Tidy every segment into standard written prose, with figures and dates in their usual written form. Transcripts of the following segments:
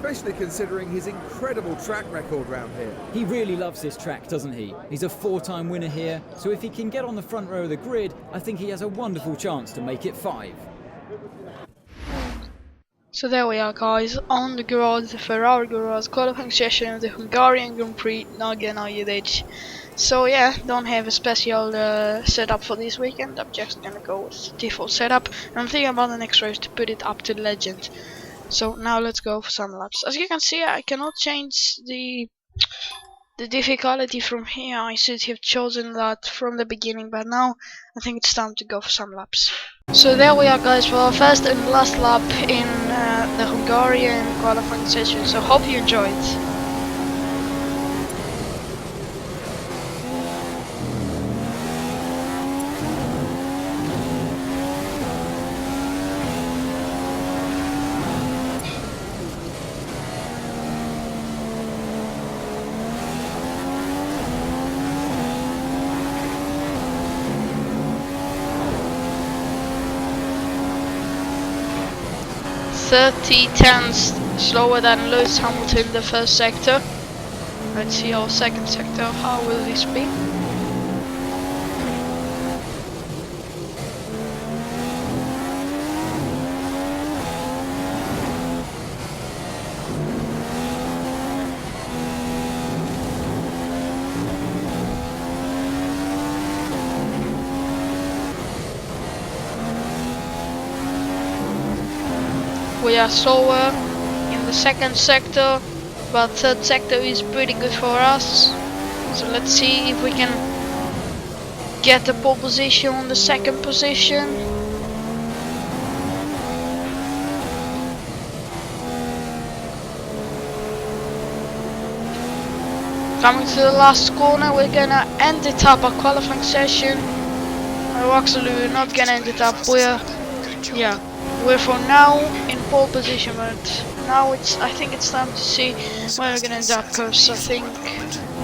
especially considering his incredible track record round here. He really loves this track, doesn't he? He's a 4-time winner here, so if he can get on the front row of the grid, I think he has a wonderful chance to make it 5. So there we are, guys, on the garage, the Ferrari garage qualifying session of the Hungarian Grand Prix Najidic. So yeah, don't have a special setup for this weekend. I'm just gonna go with the default setup. And I'm thinking about the next race to put it up to legend. So now let's go for some laps. As you can see, I cannot change the difficulty from here. I should have chosen that from the beginning, but now I think it's time to go for some laps. So there we are, guys, for our first and last lap in the Hungarian qualifying session. So hope you enjoyed. .30 slower than Lewis Hamilton in the first sector. Let's see our second sector. How will this be? We are slower in the second sector, but third sector is pretty good for us. So let's see if we can get the pole position on the second position. Coming to the last corner, we're gonna end it up our qualifying session. Actually, we're not gonna end it up. We're for now in pole position, but now I think it's time to see where we're gonna end up, because I think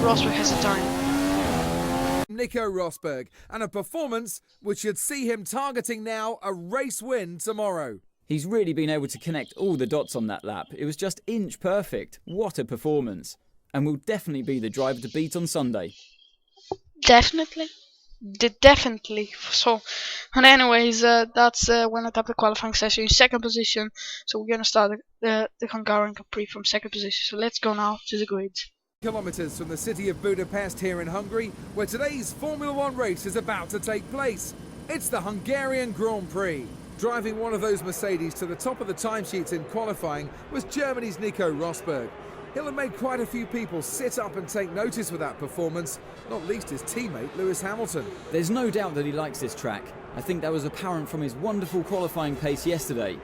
Rosberg has the time. Nico Rosberg, and a performance which should see him targeting now a race win tomorrow. He's really been able to connect all the dots on that lap. It was just inch perfect. What a performance. And will definitely be the driver to beat on Sunday. Definitely. Definitely. So, and anyways, that's when I tap the qualifying session in second position. So we're gonna start the Hungarian Grand Prix from second position. So let's go now to the grid. Kilometres from the city of Budapest here in Hungary, where today's Formula One race is about to take place. It's the Hungarian Grand Prix. Driving one of those Mercedes to the top of the timesheets in qualifying was Germany's Nico Rosberg. He'll have made quite a few people sit up and take notice with that performance, not least his teammate Lewis Hamilton. There's no doubt that he likes this track. I think that was apparent from his wonderful qualifying pace yesterday.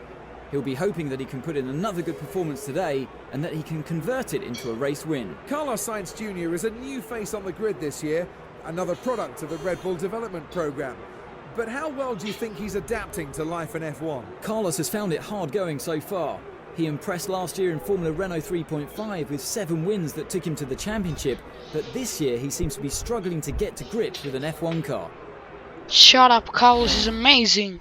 He'll be hoping that he can put in another good performance today and that he can convert it into a race win. Carlos Sainz Jr. is a new face on the grid this year, another product of the Red Bull development programme. But how well do you think he's adapting to life in F1? Carlos has found it hard going so far. He impressed last year in Formula Renault 3.5 with 7 wins that took him to the championship, but this year he seems to be struggling to get to grips with an F1 car. Shut up, Carlos is amazing.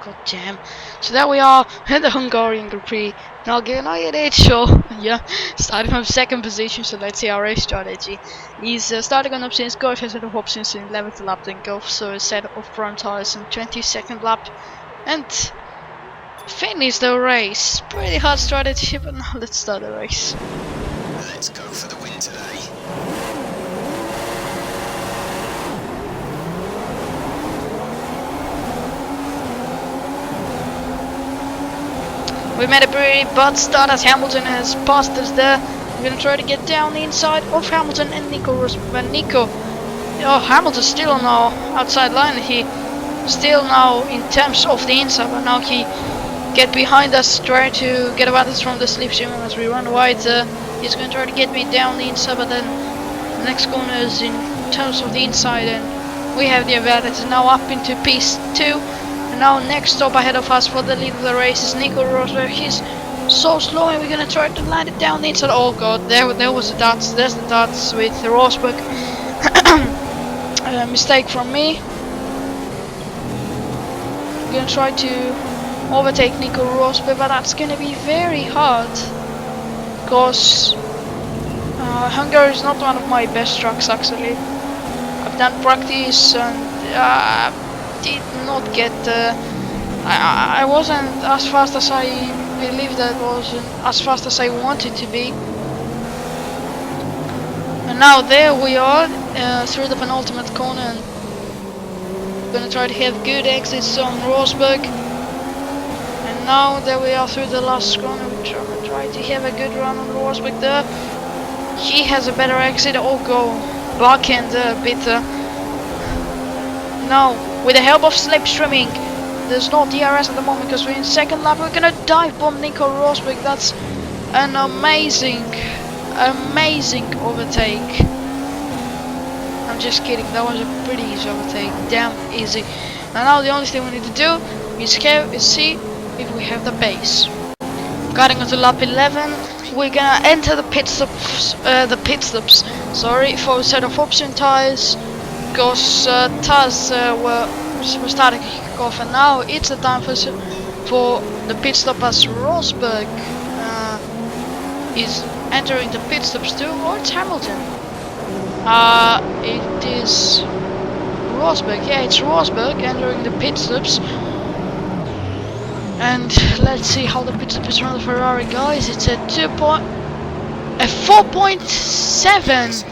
God damn. So there we are in the Hungarian Grand Prix. Nagyar, starting from second position. So let's see our race strategy. He's starting on options, go for a set of options in 11th lap, then go for a set of front tires in 22nd lap, and finish the race. Pretty hard strategy, but now let's start the race. Let's go for the win today. We made a pretty bad start as Hamilton has passed us there. We're gonna try to get down the inside of Hamilton and Nico Rosberg. Hamilton's still on our outside line. He still now in terms of the inside, but now he get behind us, try to get advantage from the slipstream as we run wide. He's going to try to get me down the inside, but then the next corner is in terms of the inside, and we have the advantage now up into P2. And now next stop ahead of us for the lead of the race is Nico Rosberg. He's so slow, and we're going to try to land it down the inside. Oh god, there was the darts. There's the darts with Rosberg. Mistake from me. I'm going to try to overtake Nico Rosberg, but that's gonna be very hard. because Hungary is not one of my best tracks actually. I've done practice and did not get I wasn't as fast as I believed that wasn't as fast as I wanted to be. And now there we are through the penultimate corner, and gonna try to have good exits on Rosberg. And now there we are through the last corner. We're gonna try to have a good run on Rosberg there. He has a better exit. Oh, go back end bitter. Now with the help of slipstreaming, there's no DRS at the moment because we're in second lap. We're gonna dive bomb Nico Rosberg. That's an amazing overtake. I'm just kidding, that was a pretty easy overtake, damn easy. And now the only thing we need to do is see if we have the pace. Getting onto lap 11, we're gonna enter the pit stops, sorry, for a set of option tires, because tires were starting to kick off, and now it's the time for the pit stop as Rosberg is entering the pit stops too, or it's Hamilton. It is Rosberg. Yeah, it's Rosberg entering the pit stops. And let's see how the pit stop is from the Ferrari, guys. It's a 4.7.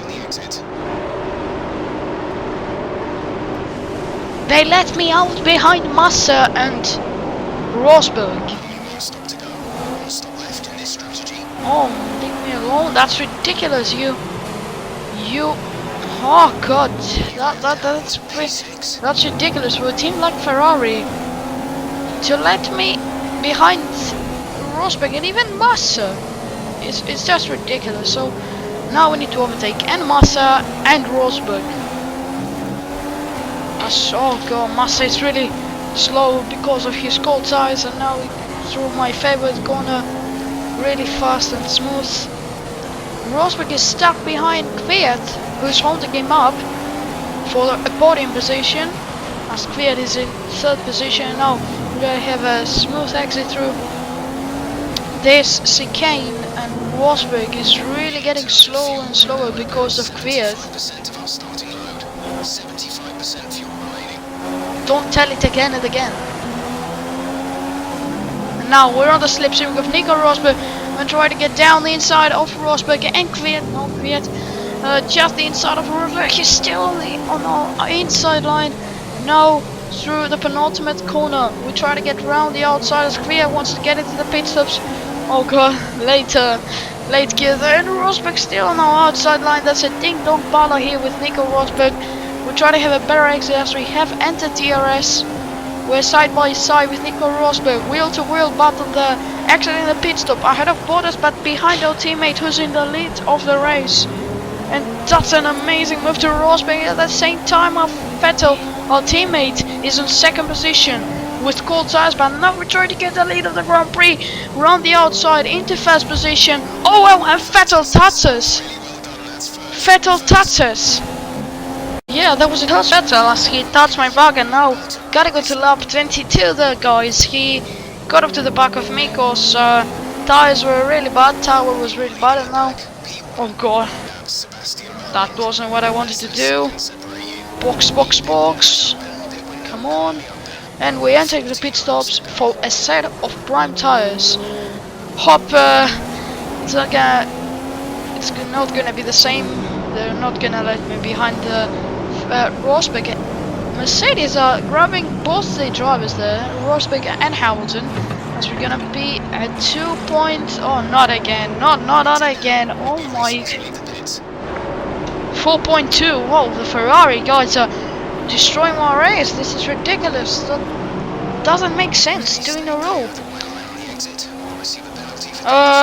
They let me out behind Massa and Rosberg. Oh, leave me alone. That's ridiculous. Oh god, that's ridiculous for a team like Ferrari to let me behind Rosberg and even Massa. It's just ridiculous. So now we need to overtake and Massa and Rosberg. Oh god, Massa is really slow because of his cold tires, and now through my favorite corner really fast and smooth. Rosberg is stuck behind Kvyat, who's holding him up for a podium position, as Kvyat is in third position. Now we're gonna have a smooth exit through this chicane, and Rosberg is really getting slower and slower because of Kvyat. Don't tell it again and again. And now we're on the slipstream of Nico Rosberg. And try to get down the inside of Rosberg and Kvyat. No, Kvyat, just the inside of Rosberg. He's still on the inside line. Now through the penultimate corner, we try to get around the outside as Kvyat wants to get into the pit stops. Oh god, late gear there, and Rosberg still on our outside line. That's a ding-dong battle here with Nico Rosberg. We try to have a better exit as we have entered DRS. We're side by side with Nico Rosberg, wheel to wheel battle there, exiting the pit stop ahead of Bottas, but behind our teammate who's in the lead of the race. And that's an amazing move to Rosberg. At the same time, our Vettel, our teammate, is in second position with cold tires, but now we're trying to get the lead of the Grand Prix. We're on the outside into first position. Oh well, and Vettel touches. Yeah, that was a touch Vettel as he touched my back, and now gotta go to lap 22 there, guys. He got up to the back of me because tires were really bad, tower was really bad, and now, oh god, that wasn't what I wanted to do. Box, come on. And we enter the pit stops for a set of prime tires. Hope it's not gonna be the same. They're not gonna let me behind the Rosberg. Mercedes are grabbing both the drivers there, Rosberg and Hamilton, as we're gonna be at 2 points. Oh, not again, not again. Oh my, 4.2. Whoa, the Ferrari guys are destroying my race. This is ridiculous. That doesn't make sense, 2 in a row.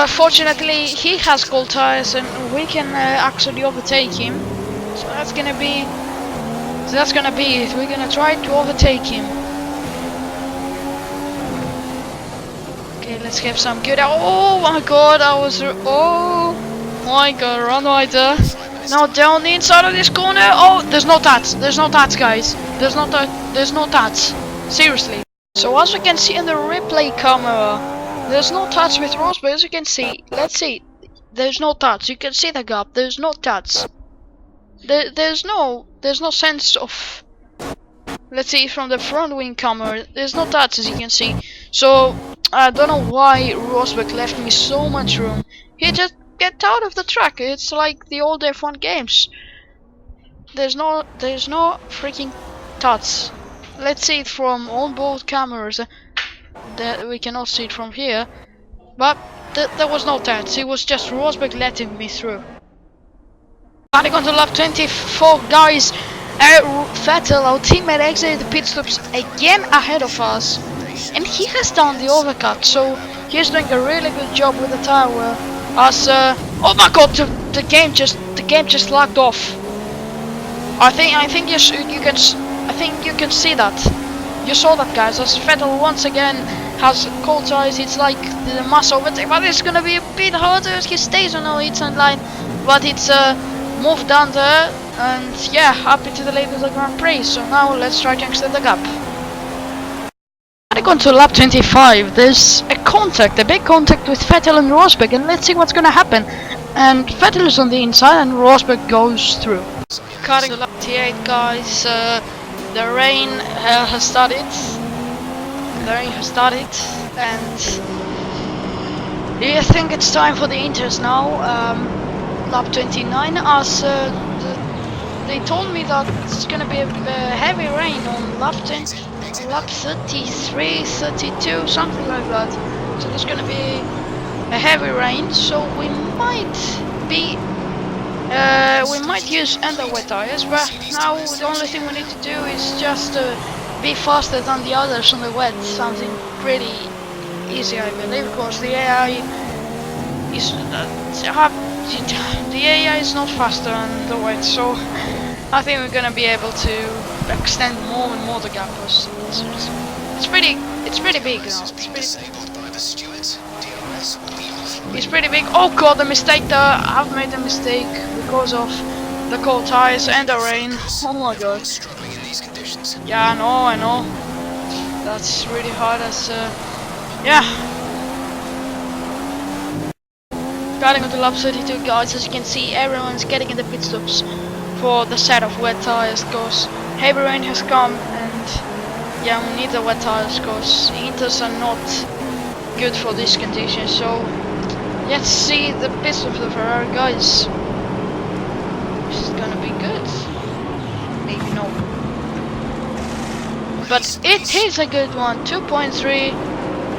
Fortunately he has cold tires and we can actually overtake him, so that's gonna be it. We're gonna try to overtake him. Okay, let's have some good. Oh my god, oh my god, run right there. Now down the inside of this corner. Oh, there's no touch, guys. There's no touch, seriously. So as we can see in the replay camera, there's no touch with Rosberg, as you can see. Let's see. there's no touch. You can see the gap. There's no touch. There's no sense of, let's say, from the front wing camera, there's no touch, as you can see. So I don't know why Rosberg left me so much room. He just get out of the track. It's like the old F1 games. There's no freaking touch. Let's see it from onboard cameras. That we cannot see it from here, but there was no touch. It was just Rosberg letting me through. Starting on to lap 24, guys. Vettel, our teammate, exited the pit stops again ahead of us, and he has done the overcut. So he's doing a really good job with the tire wear. As oh my God, the game just lagged off. I think you can see that. You saw that, guys. As Vettel once again has cold tires. It's like the mass overtake, but it's gonna be a bit harder as he stays on our inside line. But it's moved down there, and yeah, happy to the late of the Grand Prix. So now let's try to extend the gap. Going to lap 25, there's a big contact with Vettel and Rosberg, and let's see what's gonna happen. And Vettel is on the inside, and Rosberg goes through. Cutting to lap 28, guys. The rain has started. And I think it's time for the inters now. Lap 29, as they told me that it's gonna be a heavy rain on lap 33, 32, something like that. So there's gonna be a heavy rain, so we might use under wet tires, but now the only thing we need to do is just be faster than the others on the wet, something pretty easy, I believe, because the AI is not faster on the wet, so I think we're gonna be able to extend more and more the gap. It's pretty big now. It's pretty big. Oh God, the mistake there. I've made a mistake because of the cold tires and the rain. Oh my God. Yeah, I know. That's really hard as yeah. Starting on to lap 32, guys. As you can see, everyone's getting in the pit stops for the set of wet tires, because heavy rain has come, and yeah, we need the wet tires because inters are not good for these conditions. So let's see the pit stop of the Ferrari, guys. This is gonna be good. Maybe no, but it is a good one. 2.3.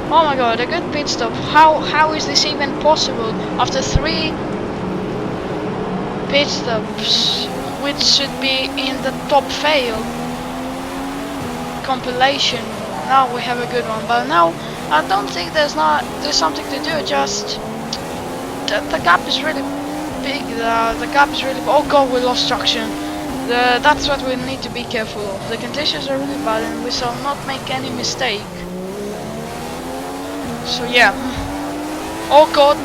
Oh my God, a good pit stop. How is this even possible after 3 pit stops, which should be in the top fail compilation? Now we have a good one, but now I don't think there's something to do. Just the gap is really big. The gap is really. Oh God, we lost traction. That's what we need to be careful of. The conditions are really bad, and we shall not make any mistake. So yeah. Oh God,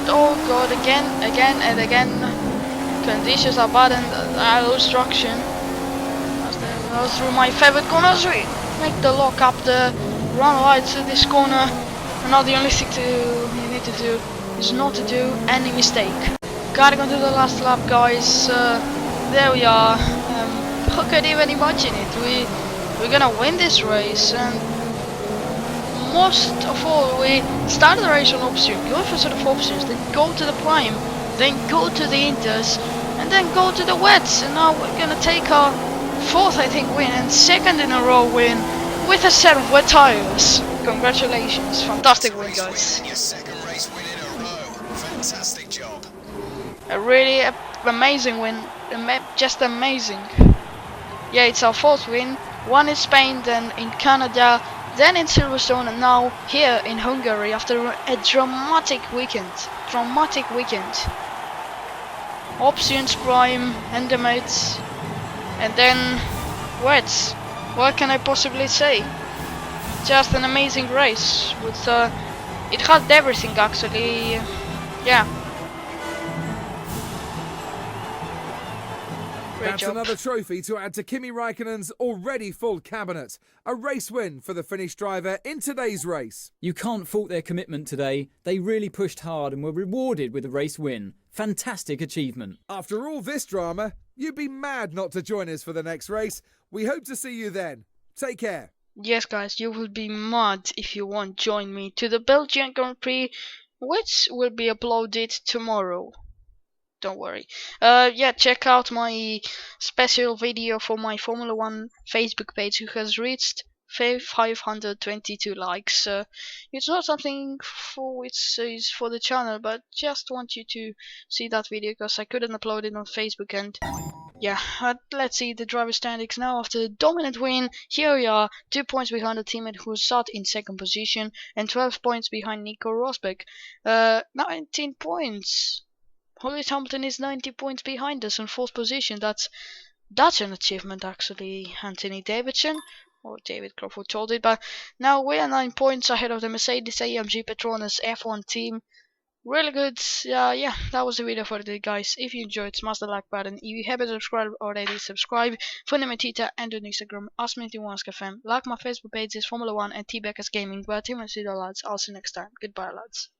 again and again. Conditions are bad, and I lose traction. As they go through my favorite corners, we make the lock up the run right to this corner. And now the only thing you need to do is not to do any mistake. Gotta go to the last lap, guys. There we are. Who could even imagine it? We're gonna win this race, and most of all, we start the race on option, go for sort of options, then go to the prime, then go to the inters, and then go to the wets. And now we're gonna take our 4th, I think, win, and 2nd in a row win with a set of wet tires. Congratulations, fantastic win, guys. Your second race win in a row. Fantastic job. A really amazing win, just amazing. Yeah, it's our 4th win. 1 in Spain, then in Canada, then in Silverstone, and now here in Hungary after a dramatic weekend. Options, prime, endemates, and then wets. What can I possibly say? Just an amazing race. With it had everything actually. Yeah. That's another trophy to add to Kimi Raikkonen's already full cabinet. A race win for the Finnish driver in today's race. You can't fault their commitment today. They really pushed hard and were rewarded with a race win. Fantastic achievement. After all this drama, you'd be mad not to join us for the next race. We hope to see you then. Take care. Yes, guys, you will be mad if you won't join me to the Belgian Grand Prix, which will be uploaded tomorrow. Don't worry. Yeah, check out my special video for my Formula 1 Facebook page, who has reached 522 likes. It's not something for which is for the channel, but just want you to see that video because I couldn't upload it on Facebook. And yeah, let's see the driver standings now. After a dominant win, here we are, 2 points behind the teammate who sat in second position and 12 points behind Nico Rosberg. 19 points. Lewis Hamilton is 90 points behind us in fourth position. That's an achievement, actually, Anthony Davidson, or David Crawford told it. But now we are 9 points ahead of the Mercedes-AMG Petronas F1 team. Really good. Yeah, that was the video for today, guys. If you enjoyed, smash the like button. If you haven't subscribed already, subscribe. Follow me on Twitter and on Instagram. Ask me if you want to FM. Like my Facebook pages, Formula 1 and T-Backers Gaming. But Team and see the lads. I'll see you next time. Goodbye, lads.